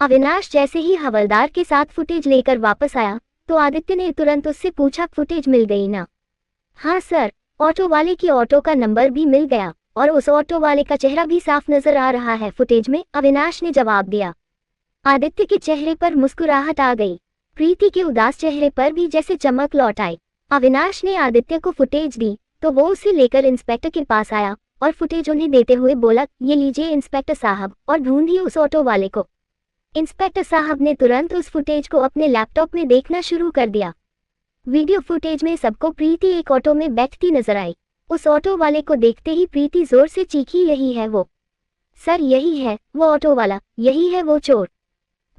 अविनाश जैसे ही हवलदार के साथ फुटेज लेकर वापस आया तो आदित्य ने तुरंत उससे पूछा, फुटेज मिल गई ना? हाँ सर, ऑटो वाले की ऑटो का नंबर भी मिल गया और उस ऑटो वाले का चेहरा भी साफ नजर आ रहा है फुटेज में, अविनाश ने जवाब दिया। आदित्य के चेहरे पर मुस्कुराहट आ गई। प्रीति के उदास चेहरे पर भी जैसे चमक लौट आई। अविनाश ने आदित्य को फुटेज दी तो वो उसे लेकर इंस्पेक्टर के पास आया और फुटेज उन्हें देते हुए बोला, ये लीजिए इंस्पेक्टर साहब, और ढूंढिए उस ऑटो वाले को। इंस्पेक्टर साहब ने तुरंत उस फुटेज को अपने लैपटॉप में देखना शुरू कर दिया। वीडियो फुटेज में सबको प्रीति एक ऑटो में बैठती नजर आई। उस ऑटो वाले को देखते ही प्रीति जोर से चीखी, यही है वो सर, यही है वो ऑटो वाला, यही है वो चोर।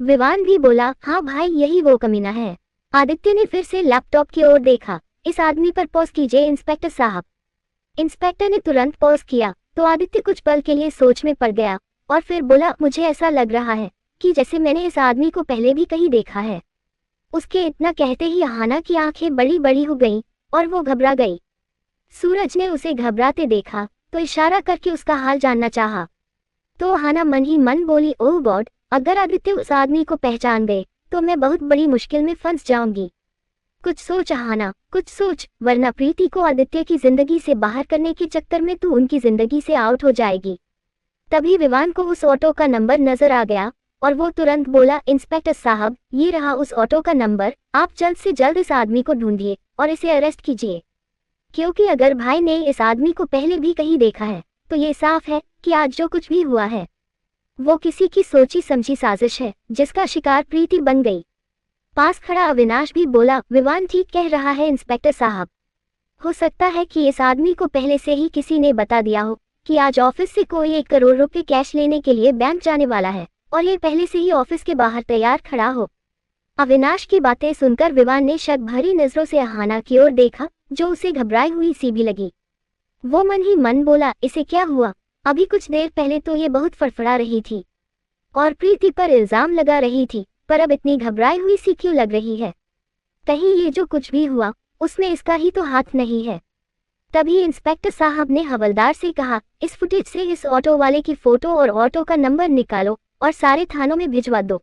विवान भी बोला, हाँ भाई, यही वो कमीना है। आदित्य ने फिर से लैपटॉप की ओर देखा, इस आदमी पर पॉज कीजिए इंस्पेक्टर साहब। इंस्पेक्टर ने तुरंत पॉज किया तो आदित्य कुछ पल के लिए सोच में पड़ गया और फिर बोला, मुझे ऐसा लग रहा है कि जैसे मैंने इस आदमी को पहले भी कहीं देखा है। उसके इतना कहते ही अहाना की आंखें बड़ी बड़ी हो गईं और वो घबरा गई। सूरज ने उसे घबराते देखा तो इशारा करके उसका हाल जानना चाहा तो अहाना मन ही मन बोली, ओह गॉड, अगर आदित्य उस आदमी को पहचान गए तो मैं बहुत बड़ी मुश्किल में फंस जाऊंगी। कुछ सोच अहाना, कुछ सोच, वरना प्रीति को आदित्य की जिंदगी से बाहर करने के चक्कर में तू उनकी जिंदगी से आउट हो जाएगी। तभी विवान को उस ऑटो का नंबर नजर आ गया और वो तुरंत बोला, इंस्पेक्टर साहब, ये रहा उस ऑटो का नंबर, आप जल्द से जल्द इस आदमी को ढूंढिए और इसे अरेस्ट कीजिए, क्योंकि अगर भाई ने इस आदमी को पहले भी कहीं देखा है तो ये साफ है कि आज जो कुछ भी हुआ है वो किसी की सोची समझी साजिश है जिसका शिकार प्रीति बन गई। पास खड़ा अविनाश भी बोला, विवान ठीक कह रहा है इंस्पेक्टर साहब, हो सकता है कि इस आदमी को पहले से ही किसी ने बता दिया हो कि आज ऑफिस से कोई 1 करोड़ रुपए कैश लेने के लिए बैंक जाने वाला है और ये पहले से ही ऑफिस के बाहर तैयार खड़ा हो। अविनाश की बातें सुनकर विवान ने शक भरी नजरों से अहाना की ओर देखा जो उसे घबराई हुई सी भी लगी। वो मन ही मन बोला, इसे क्या हुआ? अभी कुछ देर पहले तो ये बहुत फड़फड़ा रही थी और प्रीति पर इल्जाम लगा रही थी, पर अब इतनी घबराई हुई सी क्यों लग रही है? कहीं ये जो कुछ भी हुआ उसमें इसका ही तो हाथ नहीं है। तभी इंस्पेक्टर साहब ने हवलदार से कहा, इस फुटेज से इस ऑटो वाले की फोटो और ऑटो का नंबर निकालो और सारे थानों में भिजवा दो।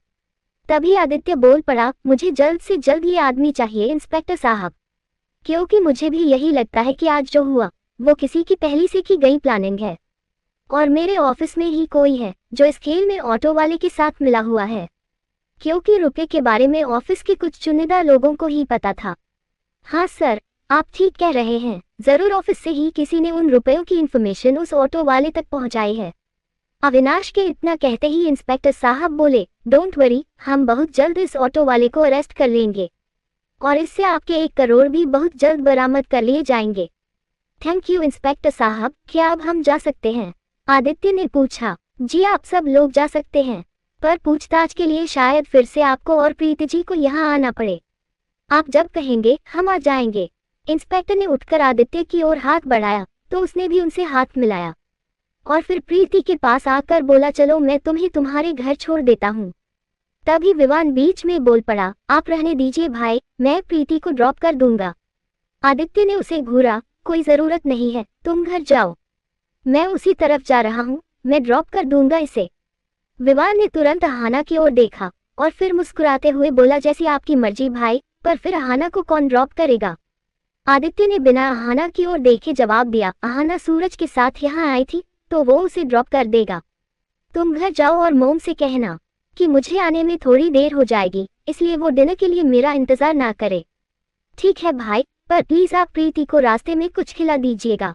तभी आदित्य बोल पड़ा, मुझे जल्द से जल्द ये आदमी चाहिए इंस्पेक्टर साहब, क्योंकि मुझे भी यही लगता है कि आज जो हुआ वो किसी की पहले से की गई प्लानिंग है और मेरे ऑफिस में ही कोई है जो इस खेल में ऑटो वाले के साथ मिला हुआ है, क्योंकि रुपए के बारे में ऑफिस के कुछ चुनिंदा लोगों को ही पता था। हाँ सर, आप ठीक कह रहे हैं, जरूर ऑफिस से ही किसी ने उन रुपयों की इन्फॉर्मेशन उस ऑटो वाले तक पहुंचाई है। अविनाश के इतना कहते ही इंस्पेक्टर साहब बोले, डोंट वरी, हम बहुत जल्द इस ऑटो वाले को अरेस्ट कर लेंगे और इससे आपके 1 करोड़ भी बहुत जल्द बरामद कर लिए जाएंगे। थैंक यू इंस्पेक्टर साहब, क्या अब हम जा सकते हैं? आदित्य ने पूछा। जी आप सब लोग जा सकते हैं, पर पूछताछ के लिए शायद फिर से आपको और प्रीति जी को यहाँ आना पड़े। आप जब कहेंगे हम आ जाएंगे। इंस्पेक्टर ने उठकर आदित्य की ओर हाथ बढ़ाया तो उसने भी उनसे हाथ मिलाया और फिर प्रीति के पास आकर बोला, चलो मैं तुम्हें तुम्हारे घर छोड़ देता हूँ। तभी विवान बीच में बोल पड़ा, आप रहने दीजिए भाई, मैं प्रीति को ड्रॉप कर दूंगा। आदित्य ने उसे घूरा, कोई जरूरत नहीं है, तुम घर जाओ, मैं उसी तरफ जा रहा हूँ, मैं ड्रॉप कर दूंगा इसे। विवान ने तुरंत अहाना की ओर देखा और फिर मुस्कुराते हुए बोला, जैसी आपकी मर्जी भाई, पर फिर अहाना को कौन ड्रॉप करेगा? आदित्य ने बिना अहाना की ओर देखे जवाब दिया, अहाना सूरज के साथ यहाँ आई थी तो वो उसे ड्रॉप कर देगा। तुम घर जाओ और मोम से कहना कि मुझे आने में थोड़ी देर हो जाएगी, इसलिए वो डिनर के लिए मेरा इंतजार ना करे। ठीक है भाई, पर प्लीज आप प्रीति को रास्ते में कुछ खिला दीजिएगा,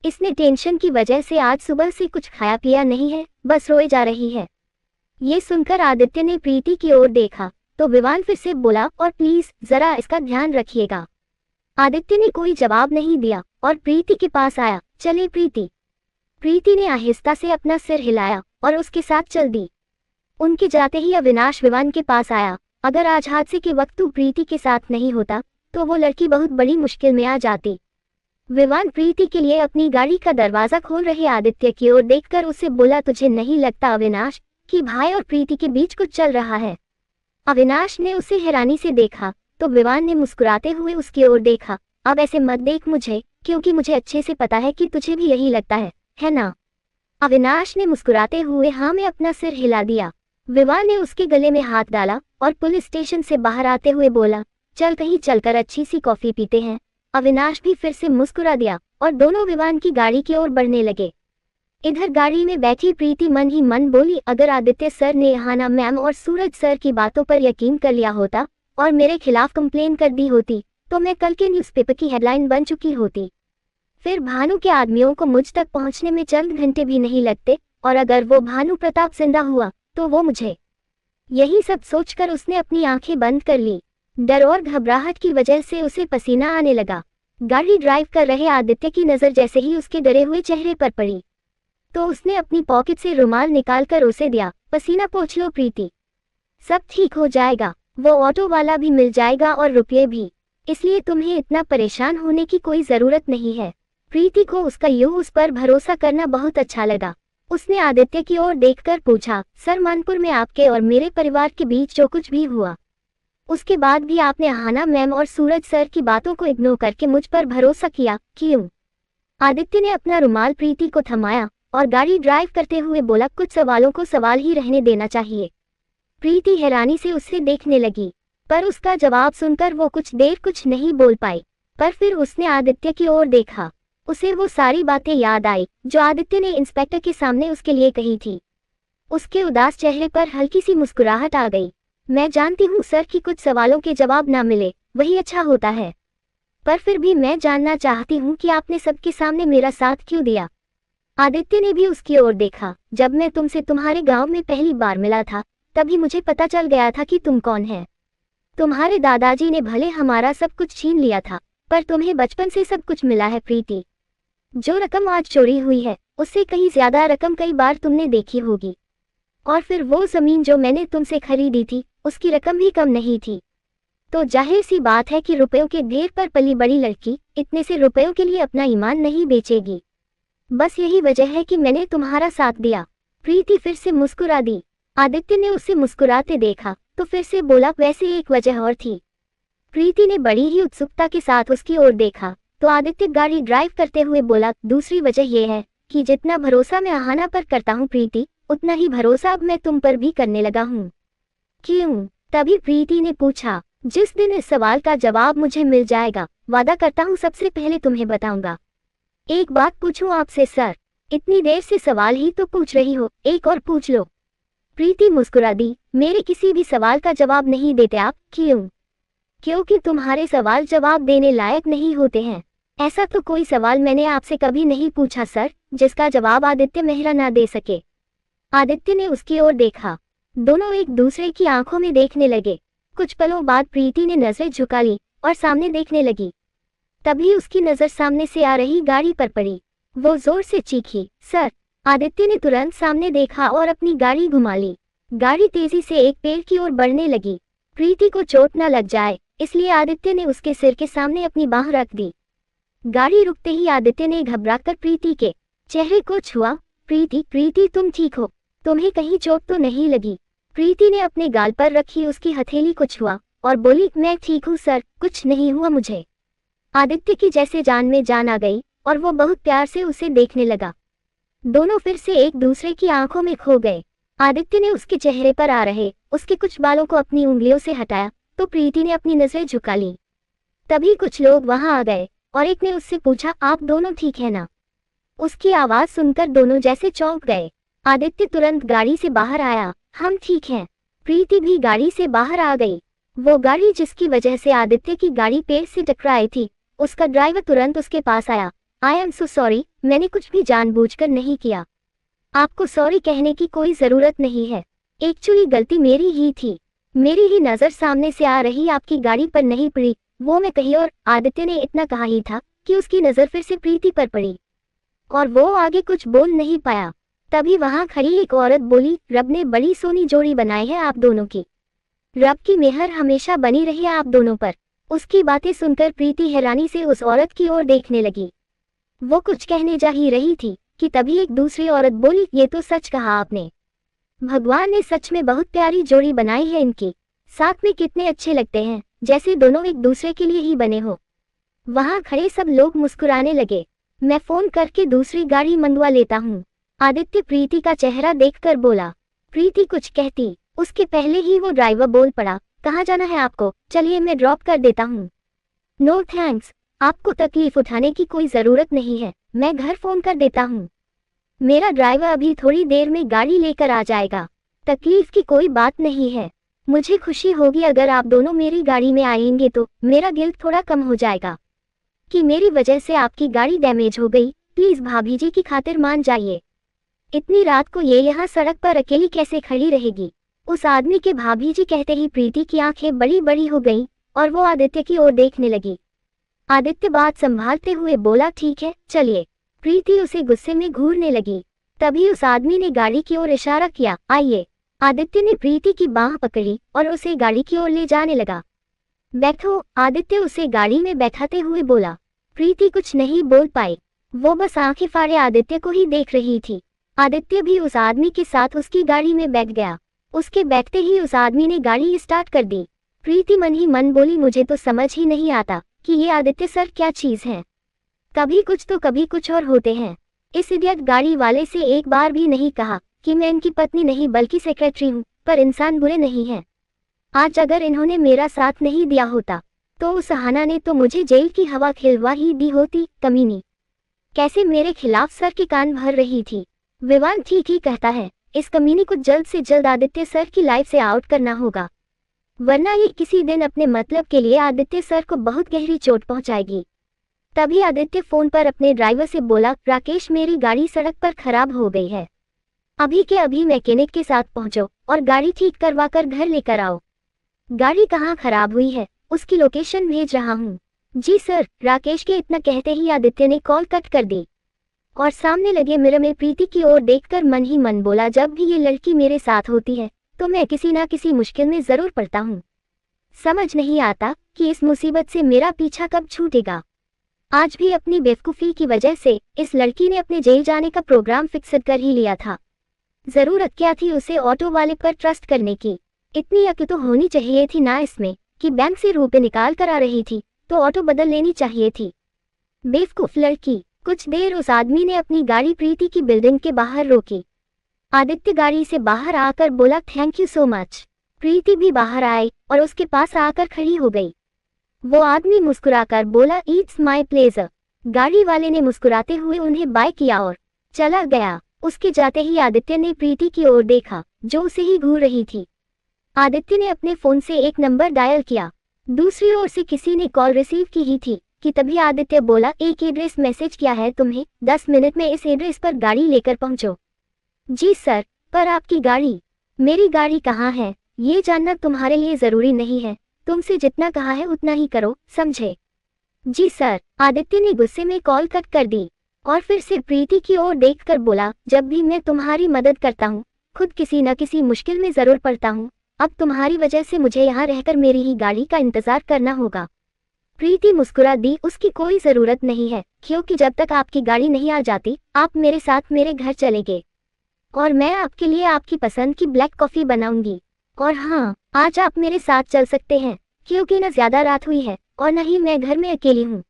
इसने टेंशन की वजह से आज सुबह से कुछ खाया पिया नहीं है, बस रोए जा रही है। ये सुनकर आदित्य ने प्रीति की ओर देखा तो विवान फिर से बोला, और प्लीज जरा इसका ध्यान रखिएगा। आदित्य ने कोई जवाब नहीं दिया और प्रीति के पास आया, चले प्रीति। प्रीति ने आहिस्ता से अपना सिर हिलाया और उसके साथ चल दी। उनके जाते ही अविनाश विवान के पास आया, अगर आज हादसे के वक्त तू प्रीति के साथ नहीं होता तो वो लड़की बहुत बड़ी मुश्किल में आ जाती। विवान प्रीति के लिए अपनी गाड़ी का दरवाजा खोल रहे आदित्य की ओर देखकर उसे बोला, तुझे नहीं लगता अविनाश कि भाई और प्रीति के बीच कुछ चल रहा है? अविनाश ने उसे हैरानी से देखा तो विवान ने मुस्कुराते हुए उसकी ओर देखा, अब ऐसे मत देख मुझे, क्योंकि मुझे अच्छे से पता है कि तुझे भी यही लगता है ना? अविनाश ने मुस्कुराते हुए हाँ में अपना सिर हिला दिया। विवान ने उसके गले में हाथ डाला और पुलिस स्टेशन से बाहर आते हुए बोला, चल कहीं चलकर अच्छी सी कॉफी पीते हैं। अविनाश भी फिर से मुस्कुरा दिया और दोनों विवान की गाड़ी की ओर बढ़ने लगे। इधर गाड़ी में बैठी प्रीति मन ही मन बोली, अगर आदित्य सर ने यहाना मैम और सूरज सर की बातों पर यकीन कर लिया होता और मेरे खिलाफ कंप्लेन कर दी होती तो मैं कल के न्यूज़पेपर की हेडलाइन बन चुकी होती। फिर भानु के आदमियों को मुझ तक पहुंचने में चंद घंटे भी नहीं लगते, और अगर वो भानु प्रताप जिंदा हुआ तो वो मुझे। यही सब सोचकर उसने अपनी आंखें बंद कर ली। डर और घबराहट की वजह से उसे पसीना आने लगा। गाड़ी ड्राइव कर रहे आदित्य की नज़र जैसे ही उसके डरे हुए चेहरे पर पड़ी तो उसने अपनी पॉकेट से रुमाल निकालकर उसे दिया। पसीना पोंछ लो प्रीति, सब ठीक हो जाएगा, वो ऑटो वाला भी मिल जाएगा और रुपये भी, इसलिए तुम्हें इतना परेशान होने की कोई ज़रूरत नहीं है। प्रीति को उसका यूं उस पर भरोसा करना बहुत अच्छा लगा। उसने आदित्य की ओर देखकर पूछा, सर मानपुर में आपके और मेरे परिवार के बीच जो कुछ भी हुआ उसके बाद भी आपने हाना मैम और सूरज सर की बातों को इग्नोर करके मुझ पर भरोसा किया, क्यों? आदित्य ने अपना रुमाल प्रीति को थमाया और गाड़ी ड्राइव करते हुए बोला, कुछ सवालों को सवाल ही रहने देना चाहिए। प्रीति हैरानी से उससे देखने लगी, पर उसका जवाब सुनकर वो कुछ देर कुछ नहीं बोल पाई। पर फिर उसने आदित्य की ओर देखा। उसे वो सारी बातें याद आई जो आदित्य ने इंस्पेक्टर के सामने उसके लिए कही थी। उसके उदास चेहरे पर हल्की सी मुस्कुराहट आ गई। मैं जानती हूँ सर कि कुछ सवालों के जवाब ना मिले वही अच्छा होता है, पर फिर भी मैं जानना चाहती हूँ कि आपने सबके सामने मेरा साथ क्यों दिया? आदित्य ने भी उसकी ओर देखा। जब मैं तुमसे तुम्हारे गांव में पहली बार मिला था तभी मुझे पता चल गया था कि तुम कौन है। तुम्हारे दादाजी ने भले हमारा सब कुछ छीन लिया था, पर तुम्हें बचपन से सब कुछ मिला है प्रीति। जो रकम आज चोरी हुई है उससे कहीं ज्यादा रकम कई बार तुमने देखी होगी, और फिर वो जमीन जो मैंने तुमसे खरीदी थी उसकी रकम भी कम नहीं थी। तो जाहिर सी बात है कि रुपयों के ढेर पर पली बड़ी लड़की इतने से रुपयों के लिए अपना ईमान नहीं बेचेगी। बस यही वजह है कि मैंने तुम्हारा साथ दिया। प्रीति फिर से मुस्कुरा दी। आदित्य ने उसे मुस्कुराते देखा तो फिर से बोला, वैसे एक वजह और थी। प्रीति ने बड़ी ही उत्सुकता के साथ उसकी ओर देखा तो आदित्य गाड़ी ड्राइव करते हुए बोला, दूसरी वजह यह है कि जितना भरोसा मैं आहाना पर करता हूँ प्रीति, उतना ही भरोसा अब मैं तुम पर भी करने लगा हूँ। क्यों? तभी प्रीति ने पूछा। जिस दिन इस सवाल का जवाब मुझे मिल जाएगा, वादा करता हूँ सबसे पहले तुम्हें बताऊंगा। एक बात पूछूं आपसे सर? इतनी देर से सवाल ही तो पूछ रही हो, एक और पूछ लो। प्रीति मुस्कुरा दी। मेरे किसी भी सवाल का जवाब नहीं देते आप, क्यों? क्योंकि तुम्हारे सवाल जवाब देने लायक नहीं होते हैं। ऐसा तो कोई सवाल मैंने आपसे कभी नहीं पूछा सर जिसका जवाब आदित्य मेहरा ना दे सके। आदित्य ने उसकी ओर देखा। दोनों एक दूसरे की आंखों में देखने लगे। कुछ पलों बाद प्रीति ने नजरें झुका ली और सामने देखने लगी। तभी उसकी नजर सामने से आ रही गाड़ी पर पड़ी। वो जोर से चीखी, सर! आदित्य ने तुरंत सामने देखा और अपनी गाड़ी घुमा ली। गाड़ी तेजी से एक पेड़ की ओर बढ़ने लगी। प्रीति को चोट न लग जाए इसलिए आदित्य ने उसके सिर के सामने अपनी बांह रख दी। गाड़ी रुकते ही आदित्य ने घबराकर प्रीति के चेहरे को छुआ। प्रीति तुम ठीक हो? तुम्हें कहीं चोट तो नहीं लगी? प्रीति ने अपने गाल पर रखी उसकी हथेली को छुआ और बोली, मैं ठीक हूँ सर, कुछ नहीं हुआ मुझे। आदित्य की जैसे जान में जान आ गई और वो बहुत प्यार से उसे देखने लगा। दोनों फिर से एक दूसरे की आंखों में खो गए। आदित्य ने उसके चेहरे पर आ रहे उसके कुछ बालों को अपनी उंगलियों से हटाया तो प्रीति ने अपनी नजरें झुका ली। तभी कुछ लोग वहां आ गए और एक ने उससे पूछा, आप दोनों ठीक है ना? उसकी आवाज सुनकर दोनों जैसे चौंक गए। आदित्य तुरंत गाड़ी से बाहर आया, हम ठीक हैं। प्रीति भी गाड़ी से बाहर आ गई। वो गाड़ी जिसकी वजह से आदित्य की गाड़ी पेड़ से टकराई थी, उसका ड्राइवर तुरंत उसके पास आया। आई एम सो सॉरी, मैंने कुछ भी जानबूझकर नहीं किया। आपको सॉरी कहने की कोई जरूरत नहीं है, एक्चुअली गलती मेरी ही थी। मेरी ही नजर सामने से आ रही आपकी गाड़ी पर नहीं पड़ी, वो मैं कहीं और। आदित्य ने इतना कहा ही था कि उसकी नजर फिर से प्रीति पर पड़ी और वो आगे कुछ बोल नहीं पाया। तभी वहां खड़ी एक औरत बोली, रब ने बड़ी सोनी जोड़ी बनाई है आप दोनों की। रब की मेहर हमेशा बनी रही आप दोनों पर। उसकी बातें सुनकर प्रीति हैरानी से उस औरत की ओर देखने लगी। वो कुछ कहने जा ही रही थी कि तभी एक दूसरी औरत बोली, ये तो सच कहा आपने। भगवान ने सच में बहुत प्यारी जोड़ी बनाई है इनकी। साथ में कितने अच्छे लगते हैं, जैसे दोनों एक दूसरे के लिए ही बने हो। वहां खड़े सब लोग मुस्कुराने लगे। मैं फोन करके दूसरी गाड़ी मंगवा लेता हूँ, आदित्य प्रीति का चेहरा देखकर बोला। प्रीति कुछ कहती उसके पहले ही वो ड्राइवर बोल पड़ा, कहाँ जाना है आपको, चलिए मैं ड्रॉप कर देता हूँ। नो थैंक्स, आपको तकलीफ उठाने की कोई ज़रूरत नहीं है, मैं घर फ़ोन कर देता हूँ। मेरा ड्राइवर अभी थोड़ी देर में गाड़ी लेकर आ जाएगा, तकलीफ की कोई बात नहीं है। मुझे खुशी होगी अगर आप दोनों मेरी गाड़ी में आएंगे तो मेरा गिल्ट थोड़ा कम हो जाएगा कि मेरी वजह से आपकी गाड़ी डैमेज हो गई। प्लीज़ भाभी जी की खातिर मान जाइए। इतनी रात को ये यहाँ सड़क पर अकेली कैसे खड़ी रहेगी? उस आदमी के भाभी जी कहते ही प्रीति की आंखें बड़ी बड़ी हो गईं और वो आदित्य की ओर देखने लगी। आदित्य बात संभालते हुए बोला, ठीक है चलिए। प्रीति उसे गुस्से में घूरने लगी। तभी उस आदमी ने गाड़ी की ओर इशारा किया, आइए। आदित्य ने प्रीति की बांह पकड़ी और उसे गाड़ी की ओर ले जाने लगा। बैठो, आदित्य उसे गाड़ी में बैठाते हुए बोला। प्रीति कुछ नहीं बोल पाई, वो बस आंखें फाड़े आदित्य को ही देख रही थी। आदित्य भी उस आदमी के साथ उसकी गाड़ी में बैठ गया। उसके बैठते ही उस आदमी ने गाड़ी स्टार्ट कर दी। प्रीति मन ही मन बोली, मुझे तो समझ ही नहीं आता कि ये आदित्य सर क्या चीज़ है, कभी कुछ तो कभी कुछ और होते हैं। इस इडियट गाड़ी वाले से एक बार भी नहीं कहा कि मैं इनकी पत्नी नहीं बल्कि सेक्रेटरी हूँ, पर इंसान बुरे नहीं हैं। आज अगर इन्होंने मेरा साथ नहीं दिया होता तो उस सहाना ने तो मुझे जेल की हवा खिलवा ही दी होती। कमीनी कैसे मेरे खिलाफ सर के कान भर रही थी। विवान ठीक ही कहता है, इस कमीनी को जल्द से जल्द आदित्य सर की लाइफ से आउट करना होगा, वरना ये किसी दिन अपने मतलब के लिए आदित्य सर को बहुत गहरी चोट पहुंचाएगी। तभी आदित्य फोन पर अपने ड्राइवर से बोला, राकेश मेरी गाड़ी सड़क पर खराब हो गई है, अभी के अभी मैकेनिक के साथ पहुंचो और गाड़ी ठीक करवा कर घर लेकर आओ। गाड़ी कहाँ खराब हुई है, उसकी लोकेशन भेज रहा हूँ। जी सर। राकेश के इतना कहते ही आदित्य ने कॉल कट कर दी और सामने लगे मिरर में प्रीति की ओर देखकर मन ही मन बोला, जब भी ये लड़की मेरे साथ होती है तो मैं किसी ना किसी मुश्किल में जरूर पड़ता हूँ। समझ नहीं आता कि इस मुसीबत से मेरा पीछा कब छूटेगा। आज भी अपनी बेवकूफ़ी की वजह से इस लड़की ने अपने जेल जाने का प्रोग्राम फिक्स कर ही लिया था। जरूरत क्या थी उसे ऑटो वाले पर ट्रस्ट करने की? इतनी अक्ल तो होनी चाहिए थी ना इसमें कि बैंक से रुपए निकाल कर आ रही थी तो ऑटो बदल लेनी चाहिए थी। बेवकूफ लड़की। कुछ देर उस आदमी ने अपनी गाड़ी प्रीति की बिल्डिंग के बाहर रोकी। आदित्य गाड़ी से बाहर आकर बोला, थैंक यू सो मच। प्रीति भी बाहर आई और उसके पास आकर खड़ी हो गई। वो आदमी मुस्कुराकर बोला, इट्स माय प्लेजर। गाड़ी वाले ने मुस्कुराते हुए उन्हें बाय किया और चला गया। उसके जाते ही आदित्य ने प्रीति की ओर देखा जो उसे ही घूर रही थी। आदित्य ने अपने फोन से एक नंबर डायल किया। दूसरी ओर से किसी ने कॉल रिसीव की ही थी कि तभी आदित्य बोला, एक एड्रेस मैसेज किया है तुम्हें, 10 मिनट में इस एड्रेस पर गाड़ी लेकर पहुंचो। जी सर, पर आपकी गाड़ी? मेरी गाड़ी कहाँ है ये जानना तुम्हारे लिए जरूरी नहीं है, तुमसे जितना कहा है उतना ही करो, समझे? जी सर। आदित्य ने गुस्से में कॉल कट कर दी और फिर से प्रीति की ओर देखकर बोला, जब भी मैं तुम्हारी मदद करता हूँ खुद किसी न किसी मुश्किल में जरूर पड़ता हूँ। अब तुम्हारी वजह से मुझे यहाँ रहकर मेरी ही गाड़ी का इंतजार करना होगा। प्रीति मुस्कुरा दी, उसकी कोई जरूरत नहीं है, क्योंकि जब तक आपकी गाड़ी नहीं आ जाती आप मेरे साथ मेरे घर चलेंगे और मैं आपके लिए आपकी पसंद की ब्लैक कॉफी बनाऊंगी। और हाँ, आज आप मेरे साथ चल सकते हैं क्योंकि न ज्यादा रात हुई है और न ही मैं घर में अकेली हूँ।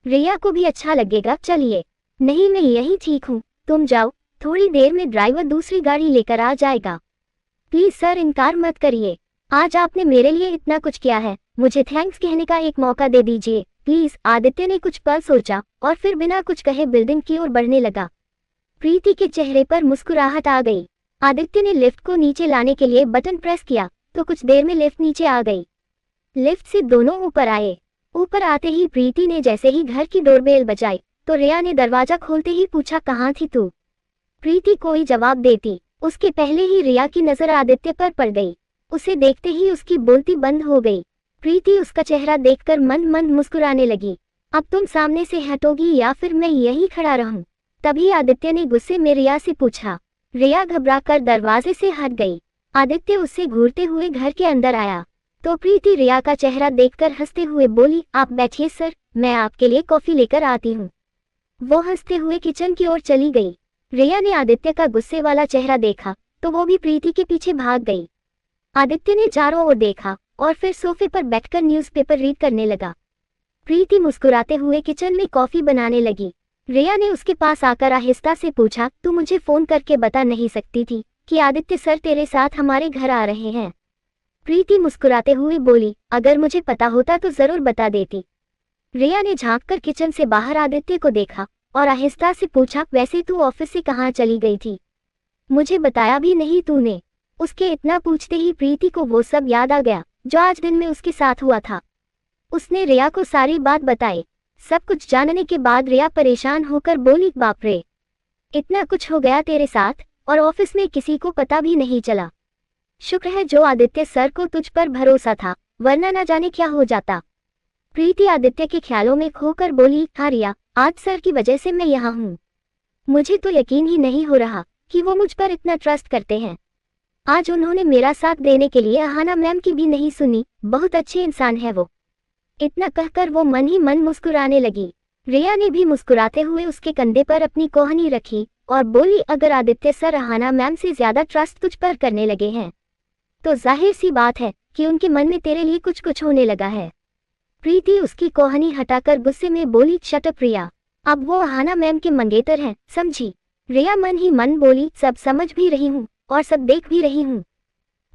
रिया को भी अच्छा लगेगा। चलिए। नहीं, मैं यही ठीक हूँ, तुम जाओ, थोड़ी देर में ड्राइवर दूसरी गाड़ी लेकर आ जाएगा। प्लीज सर, इनकार मत करिए, आज आपने मेरे लिए इतना कुछ किया है, मुझे थैंक्स कहने का एक मौका दे दीजिए प्लीज। आदित्य ने कुछ पल सोचा और फिर बिना कुछ कहे बिल्डिंग की ओर बढ़ने लगा। प्रीति के चेहरे पर मुस्कुराहट आ गई। आदित्य ने लिफ्ट को नीचे लाने के लिए बटन प्रेस किया तो कुछ देर में लिफ्ट नीचे आ गई। लिफ्ट से दोनों ऊपर आए। ऊपर आते ही प्रीति ने जैसे ही घर की डोरबेल बजाई तो रिया ने दरवाजा खोलते ही पूछा, कहाँ थी तू? प्रीति कोई जवाब देती उसके पहले ही रिया की नजर आदित्य पर पड़ गई। उसे देखते ही उसकी बोलती बंद हो गई। प्रीति उसका चेहरा देखकर मंद मंद मुस्कुराने लगी। अब तुम सामने से हटोगी या फिर मैं यहीं खड़ा रहूं? तभी आदित्य ने गुस्से में रिया से पूछा। रिया घबराकर दरवाजे से हट गई। आदित्य उससे घूरते हुए घर के अंदर आया तो प्रीति रिया का चेहरा देखकर हंसते हुए बोली, आप बैठिए सर, मैं आपके लिए कॉफी लेकर आती हूँ। वो हंसते हुए किचन की ओर चली गई। रिया ने आदित्य का गुस्से वाला चेहरा देखा तो वो भी प्रीति के पीछे भाग गई। आदित्य ने चारों ओर देखा और फिर सोफे पर बैठकर न्यूज़पेपर रीड करने लगा। प्रीति मुस्कुराते हुए किचन में कॉफी बनाने लगी। रिया ने उसके पास आकर आहिस्ता से पूछा, तू मुझे फोन करके बता नहीं सकती थी कि आदित्य सर तेरे साथ हमारे घर आ रहे हैं। प्रीति मुस्कुराते हुए बोली, अगर मुझे पता होता तो जरूर बता देती। रिया ने झांककर किचन से बाहर आदित्य को देखा और आहिस्ता से पूछा, वैसे तू ऑफिस से कहाँ चली गई थी? मुझे बताया भी नहीं तूने। उसके इतना पूछते ही प्रीति को वो सब याद आ गया जो आज दिन में उसके साथ हुआ था। उसने रिया को सारी बात बताई। सब कुछ जानने के बाद रिया परेशान होकर बोली, बाप रे, इतना कुछ हो गया तेरे साथ और ऑफिस में किसी को पता भी नहीं चला। शुक्र है जो आदित्य सर को तुझ पर भरोसा था, वरना न जाने क्या हो जाता। प्रीति आदित्य के ख्यालों में खोकर बोली, हाँ रिया, आज सर की वजह से मैं यहाँ हूँ। मुझे तो यकीन ही नहीं हो रहा कि वो मुझ पर इतना ट्रस्ट करते हैं। आज उन्होंने मेरा साथ देने के लिए अहाना मैम की भी नहीं सुनी। बहुत अच्छे इंसान है वो। इतना कहकर वो मन ही मन मुस्कुराने लगी। रिया ने भी मुस्कुराते हुए उसके कंधे पर अपनी कोहनी रखी और बोली, अगर आदित्य सर अहाना मैम से ज्यादा ट्रस्ट तुझ पर करने लगे हैं तो जाहिर सी बात है कि उनके मन में तेरे लिए कुछ कुछ होने लगा है। प्रीति उसकी कोहनी हटाकर गुस्से में बोली, शट अप रिया, अब वो अहाना मैम के मंगेतर हैं, समझी? रिया मन ही मन बोली, सब समझ भी रही हूँ और सब देख भी रही हूँ,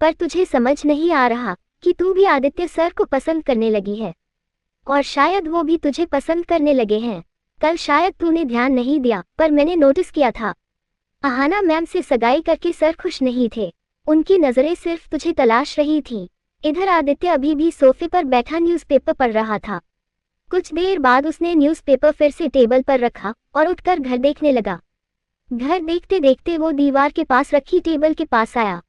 पर तुझे समझ नहीं आ रहा कि तू भी आदित्य सर को पसंद करने लगी है और शायद वो भी तुझे पसंद करने लगे हैं। कल शायद तूने ध्यान नहीं दिया पर मैंने नोटिस किया था, अहाना मैम से सगाई करके सर खुश नहीं थे। उनकी नजरें सिर्फ तुझे तलाश रही थी। इधर आदित्य अभी भी सोफे पर बैठा न्यूज़पेपर पढ़ रहा था। कुछ देर बाद उसने न्यूज़पेपर फिर से टेबल पर रखा और उठकर घर देखने लगा। घर देखते देखते वो दीवार के पास रखी टेबल के पास आया।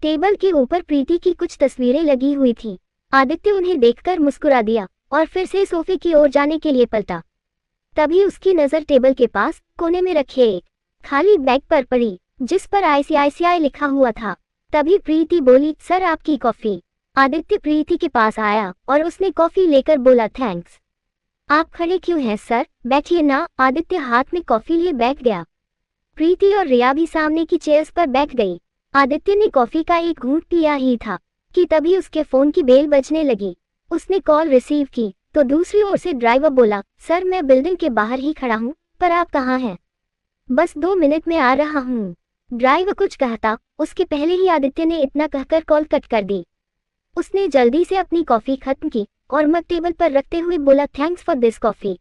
टेबल के ऊपर प्रीति की कुछ तस्वीरें लगी हुई थी। आदित्य उन्हें देखकर मुस्कुरा दिया और फिर से सोफे की ओर जाने के लिए पलटा। तभी उसकी नजर टेबल के पास कोने में रखे एक खाली बैग पर पड़ी जिस पर ICICI लिखा हुआ था। तभी प्रीति बोली, सर आपकी कॉफी। आदित्य प्रीति के पास आया और उसने कॉफी लेकर बोला, थैंक्स। आप खड़े क्यों हैं सर, बैठिए ना। आदित्य हाथ में कॉफी लिए बैठ गया। प्रीति और रिया भी सामने की चेयर्स पर बैठ गई। आदित्य ने कॉफी का एक घूंट पिया ही था कि तभी उसके फोन की बेल बजने लगी। उसने कॉल रिसीव की तो दूसरी ओर से ड्राइवर बोला, सर मैं बिल्डिंग के बाहर ही खड़ा हूँ, पर आप कहाँ हैं? बस 2 मिनट में आ रहा हूँ। ड्राइवर कुछ कहता उसके पहले ही आदित्य ने इतना कहकर कॉल कट कर दी। उसने जल्दी से अपनी कॉफी खत्म की और मग टेबल पर रखते हुए बोला, थैंक्स फॉर दिस कॉफी,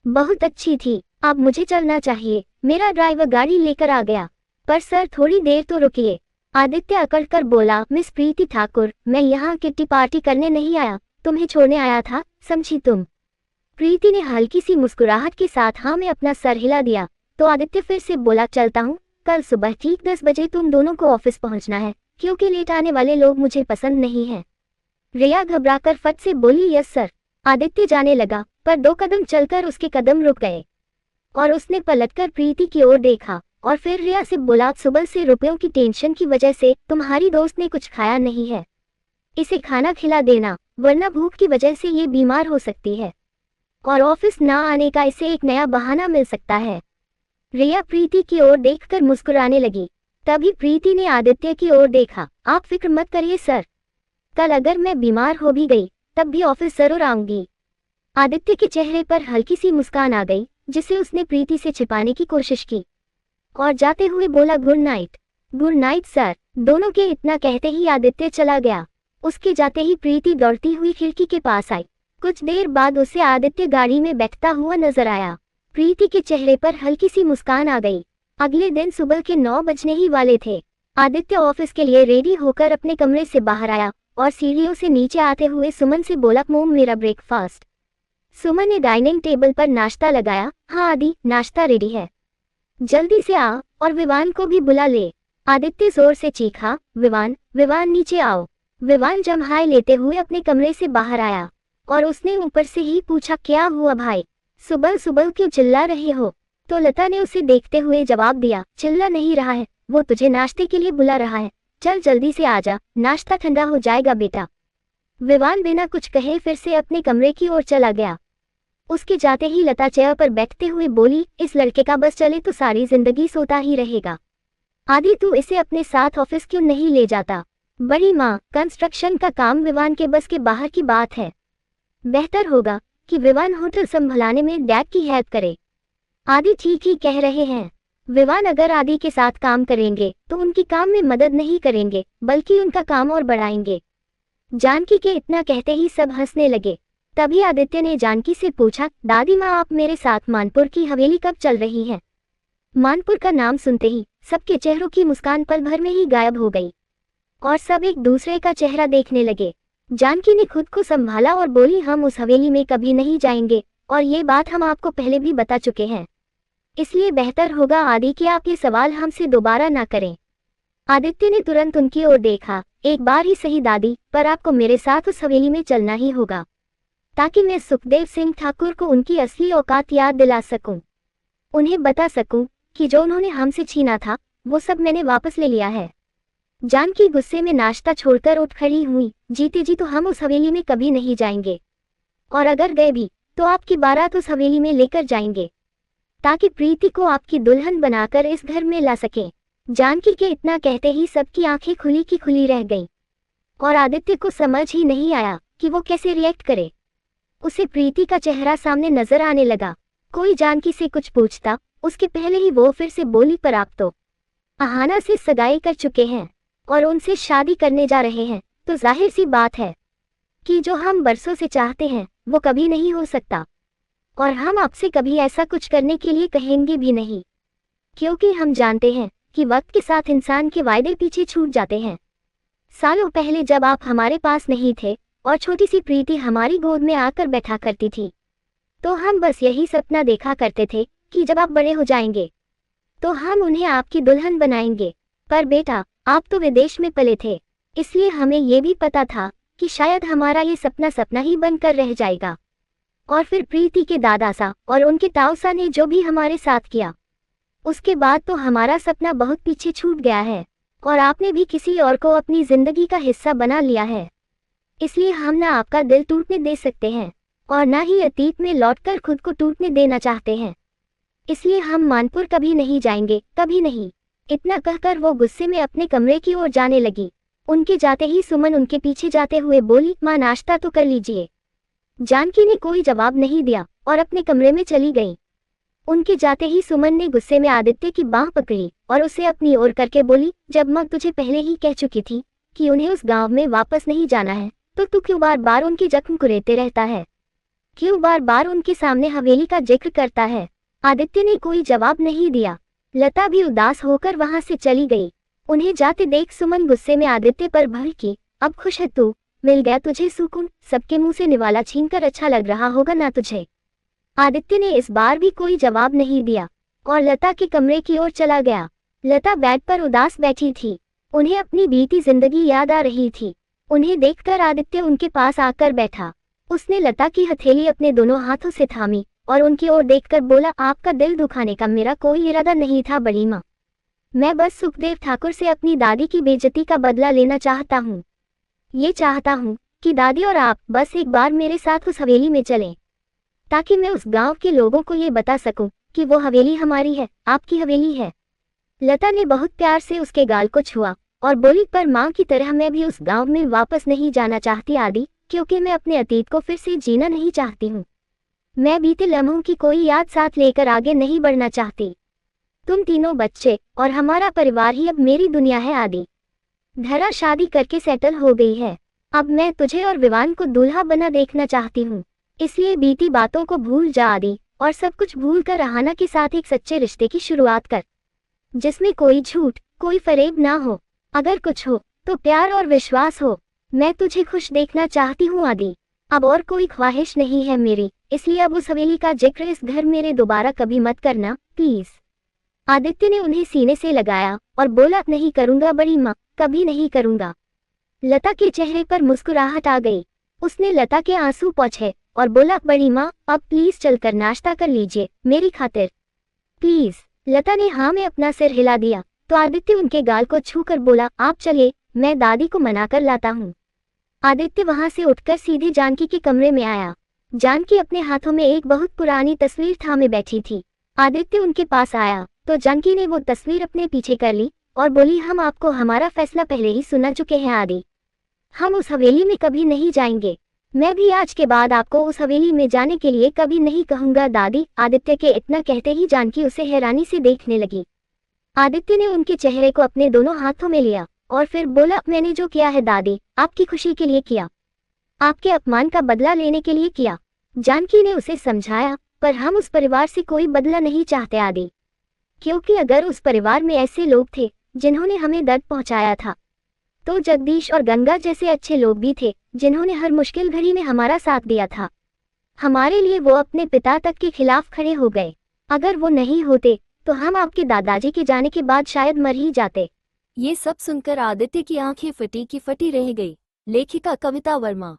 बहुत अच्छी थी। अब मुझे चलना चाहिए, मेरा ड्राइवर गाड़ी लेकर आ गया। पर सर थोड़ी देर तो रुकिए। आदित्य अकड़कर बोला, मिस प्रीति ठाकुर, मैं यहाँ किट्टी पार्टी करने नहीं आया, तुम्हें छोड़ने आया था, समझी तुम? प्रीति ने हल्की सी मुस्कुराहट के साथ हाँ में अपना सर हिला दिया तो आदित्य फिर से बोला, चलता हूँ। कल सुबह ठीक 10 बजे तुम दोनों को ऑफिस पहुँचना है, क्योंकि लेट आने वाले लोग मुझे पसंद नहीं हैं। रिया घबराकर फट से बोली, यस सर। आदित्य जाने लगा पर 2 कदम चलकर उसके कदम रुक गए और उसने पलटकर प्रीति की ओर देखा और फिर रिया से बोला, सुबह से रुपयों की टेंशन की वजह से तुम्हारी दोस्त ने कुछ खाया नहीं है, इसे खाना खिला देना, वरना भूख की वजह से ये बीमार हो सकती है और ऑफिस ना आने का इसे एक नया बहाना मिल सकता है। रिया प्रीति की ओर देखकर मुस्कुराने लगी। तभी प्रीति ने आदित्य की ओर देखा, आप फिक्र मत करिए सर, कल अगर मैं बीमार हो भी गई तब भी ऑफिस जरूर आऊंगी। आदित्य के चेहरे पर हल्की सी मुस्कान आ गई जिसे उसने प्रीति से छिपाने की कोशिश की और जाते हुए बोला, good night. Good night sir. दोनों के इतना कहते ही आदित्य चला गया। उसके जाते ही प्रीति दौड़ती हुई खिड़की के पास आई। कुछ देर बाद उसे आदित्य गाड़ी में बैठता हुआ नजर आया। प्रीति के चेहरे पर हल्की सी मुस्कान आ गई। अगले दिन सुबह के 9 बजने ही वाले थे। आदित्य ऑफिस के लिए रेडी होकर अपने कमरे से बाहर आया और सीढ़ियों से नीचे आते हुए सुमन से बोला, मोम मेरा ब्रेकफास्ट। सुमन ने डाइनिंग टेबल पर नाश्ता लगाया। हाँ आदि, नाश्ता रेडी है, जल्दी से आ और विवान को भी बुला ले। आदित्य जोर से चीखा, विवान, विवान नीचे आओ। विवान जम्हाई लेते हुए अपने कमरे से बाहर आया और उसने ऊपर से ही पूछा, क्या हुआ भाई, सुबह सुबह क्यों चिल्ला रहे हो? तो लता ने उसे देखते हुए जवाब दिया, चिल्ला नहीं रहा है, वो तुझे नाश्ते के लिए बुला रहा है, चल जल्दी से आजा, नाश्ता ठंडा हो जाएगा बेटा। विवान बिना कुछ कहे फिर से अपने कमरे की ओर चला गया। उसके जाते ही लता चेयर पर बैठते हुए बोली, इस लड़के का बस चले तो सारी जिंदगी सोता ही रहेगा। आदि तू इसे अपने साथ ऑफिस क्यों नहीं ले जाता? बड़ी माँ, कंस्ट्रक्शन का काम विवान के बस के बाहर की बात है, बेहतर होगा कि विवान होटल संभलाने में डैड की हेल्प करे। आदि ठीक ही कह रहे हैं। विवान अगर आदि के साथ काम करेंगे तो उनकी काम में मदद नहीं करेंगे बल्कि उनका काम और बढ़ाएंगे। जानकी के इतना कहते ही सब हंसने लगे। तभी आदित्य ने जानकी से पूछा, दादी माँ आप मेरे साथ मानपुर की हवेली कब चल रही हैं? मानपुर का नाम सुनते ही सबके चेहरों की मुस्कान पल भर में ही गायब हो गई और सब एक दूसरे का चेहरा देखने लगे। जानकी ने खुद को संभाला और बोली, हम उस हवेली में कभी नहीं जाएंगे और ये बात हम आपको पहले भी बता चुके हैं, इसलिए बेहतर होगा आदि कि आप ये सवाल हमसे दोबारा ना करें। आदित्य ने तुरंत उनकी ओर देखा, एक बार ही सही दादी, पर आपको मेरे साथ उस हवेली में चलना ही होगा ताकि मैं सुखदेव सिंह ठाकुर को उनकी असली औकात याद दिला सकूं, उन्हें बता सकूं कि जो उन्होंने हमसे छीना था वो सब मैंने वापस ले लिया है। जानकी गुस्से में नाश्ता छोड़कर उठ खड़ी हुई, जीते जी तो हम उस हवेली में कभी नहीं जाएंगे और अगर गए भी तो आपकी बारात उस हवेली में लेकर जाएंगे ताकि प्रीति को आपकी दुल्हन बनाकर इस घर में ला सकें। जानकी के इतना कहते ही सबकी आंखें खुली की खुली रह गईं और आदित्य को समझ ही नहीं आया कि वो कैसे रिएक्ट करे। उसे प्रीति का चेहरा सामने नजर आने लगा। कोई जानकी से कुछ पूछता उसके पहले ही वो फिर से बोली, पर आप तो अहाना से सगाई कर चुके हैं और उनसे शादी करने जा रहे हैं, तो जाहिर सी बात है कि जो हम बरसों से चाहते हैं वो कभी नहीं हो सकता और हम आपसे कभी ऐसा कुछ करने के लिए कहेंगे भी नहीं, क्योंकि हम जानते हैं कि वक्त के साथ इंसान के वायदे पीछे छूट जाते हैं। सालों पहले जब आप हमारे पास नहीं थे और छोटी सी प्रीति हमारी गोद में आकर बैठा करती थी तो हम बस यही सपना देखा करते थे कि जब आप बड़े हो जाएंगे तो हम उन्हें आपकी दुल्हन बनाएंगे। पर बेटा आप तो विदेश में पले थे, इसलिए हमें ये भी पता था कि शायद हमारा ये सपना सपना ही बनकर रह जाएगा। और फिर प्रीति के दादा सा और उनके ताऊ सा ने जो भी हमारे साथ किया, उसके बाद तो हमारा सपना बहुत पीछे छूट गया है और आपने भी किसी और को अपनी जिंदगी का हिस्सा बना लिया है। इसलिए हम ना आपका दिल टूटने दे सकते हैं और ना ही अतीत में लौटकर खुद को टूटने देना चाहते हैं, इसलिए हम मानपुर कभी नहीं जाएंगे, कभी नहीं। इतना कहकर वो गुस्से में अपने कमरे की ओर जाने लगी। उनके जाते ही सुमन उनके पीछे जाते हुए बोली, माँ नाश्ता तो कर लीजिए। जानकी ने कोई जवाब नहीं दिया और अपने कमरे में चली गई। उनके जाते ही सुमन ने गुस्से में आदित्य की बांह पकड़ी और उसे अपनी ओर करके बोली, जब माँ तुझे पहले ही कह चुकी थी कि उन्हें उस गांव में वापस नहीं जाना है तो तू क्यों बार बार उनके जख्म कुरेदते रहता है, क्यों बार बार उनके सामने हवेली का जिक्र करता है? आदित्य ने कोई जवाब नहीं दिया। लता भी उदास होकर वहां से चली गई। उन्हें जाते देख सुमन गुस्से में आदित्य पर भड़की, अब खुश है तू, मिल गया तुझे सुकून, सबके मुंह से निवाला छीनकर अच्छा लग रहा होगा ना तुझे। आदित्य ने इस बार भी कोई जवाब नहीं दिया और लता के कमरे की ओर चला गया। लता बेड पर उदास बैठी थी, उन्हें अपनी बीती जिंदगी याद आ रही थी। उन्हें देखकर आदित्य उनके पास आकर बैठा। उसने लता की हथेली अपने दोनों हाथों से थामी और उनकी ओर देखकर बोला, आपका दिल दुखाने का मेरा कोई इरादा नहीं था बड़ी माँ, मैं बस सुखदेव ठाकुर से अपनी दादी की बेइज्जती का बदला लेना चाहता हूँ। ये चाहता हूँ कि दादी और आप बस एक बार मेरे साथ उस हवेली में चलें ताकि मैं उस गांव के लोगों को ये बता सकूं कि वो हवेली हमारी है, आपकी हवेली है। लता ने बहुत प्यार से उसके गाल को छुआ और बोली, पर माँ की तरह मैं भी उस गांव में वापस नहीं जाना चाहती आदि, क्योंकि मैं अपने अतीत को फिर से जीना नहीं चाहती हूँ। मैं बीते लम्हों की कोई याद साथ लेकर आगे नहीं बढ़ना चाहती। तुम तीनों बच्चे और हमारा परिवार ही अब मेरी दुनिया है आदि। धरा शादी करके सेटल हो गई है, अब मैं तुझे और विवान को दूल्हा बना देखना चाहती हूँ। इसलिए बीती बातों को भूल जा आदि और सब कुछ भूल कर अहाना के साथ एक सच्चे रिश्ते की शुरुआत कर, जिसमें कोई झूठ कोई फरेब ना हो। अगर कुछ हो तो प्यार और विश्वास हो। मैं तुझे खुश देखना चाहती हूँ आदि, अब और कोई ख्वाहिश नहीं है मेरी, इसलिए अब उस हवेली का जिक्र इस घर मेरे दोबारा कभी मत करना प्लीज। आदित्य ने उन्हें सीने से लगाया और बोला, नहीं करूंगा बड़ी माँ, कभी नहीं करूंगा। लता के चेहरे पर मुस्कुराहट आ गई। उसने लता के आंसू पोंछे और बोला, बड़ी माँ अब प्लीज चलकर नाश्ता कर लीजिए मेरी खातिर, प्लीज। लता ने हाँ में अपना सिर हिला दिया तो आदित्य उनके गाल को छूकर बोला, आप चलिए, मैं दादी को मनाकर लाता हूँ। आदित्य वहां से उठकर सीधे जानकी के कमरे में आया। जानकी अपने हाथों में एक बहुत पुरानी तस्वीर थामे बैठी थी। आदित्य उनके पास आया तो जानकी ने वो तस्वीर अपने पीछे कर ली और बोली, हम आपको हमारा फैसला पहले ही सुना चुके हैं आदि, हम उस हवेली में कभी नहीं जाएंगे। मैं भी आज के बाद आपको उस हवेली में जाने के लिए कभी नहीं कहूंगा दादी। आदित्य के इतना कहते ही जानकी उसे हैरानी से देखने लगी। आदित्य ने उनके चेहरे को अपने दोनों हाथों में लिया और फिर बोला, मैंने जो किया है दादी, आपकी खुशी के लिए किया, आपके अपमान का बदला लेने के लिए किया। जानकी ने उसे समझाया, पर हम उस परिवार से कोई बदला नहीं चाहते आदि, क्योंकि अगर उस परिवार में ऐसे लोग थे जिन्होंने हमें दर्द पहुंचाया था, तो जगदीश और गंगा जैसे अच्छे लोग भी थे जिन्होंने हर मुश्किल घड़ी में हमारा साथ दिया था। हमारे लिए वो अपने पिता तक के खिलाफ खड़े हो गए। अगर वो नहीं होते तो हम आपके दादाजी के जाने के बाद शायद मर ही जाते। ये सब सुनकर आदित्य की आंखें फटी की फटी रह गई। लेखिका कविता वर्मा।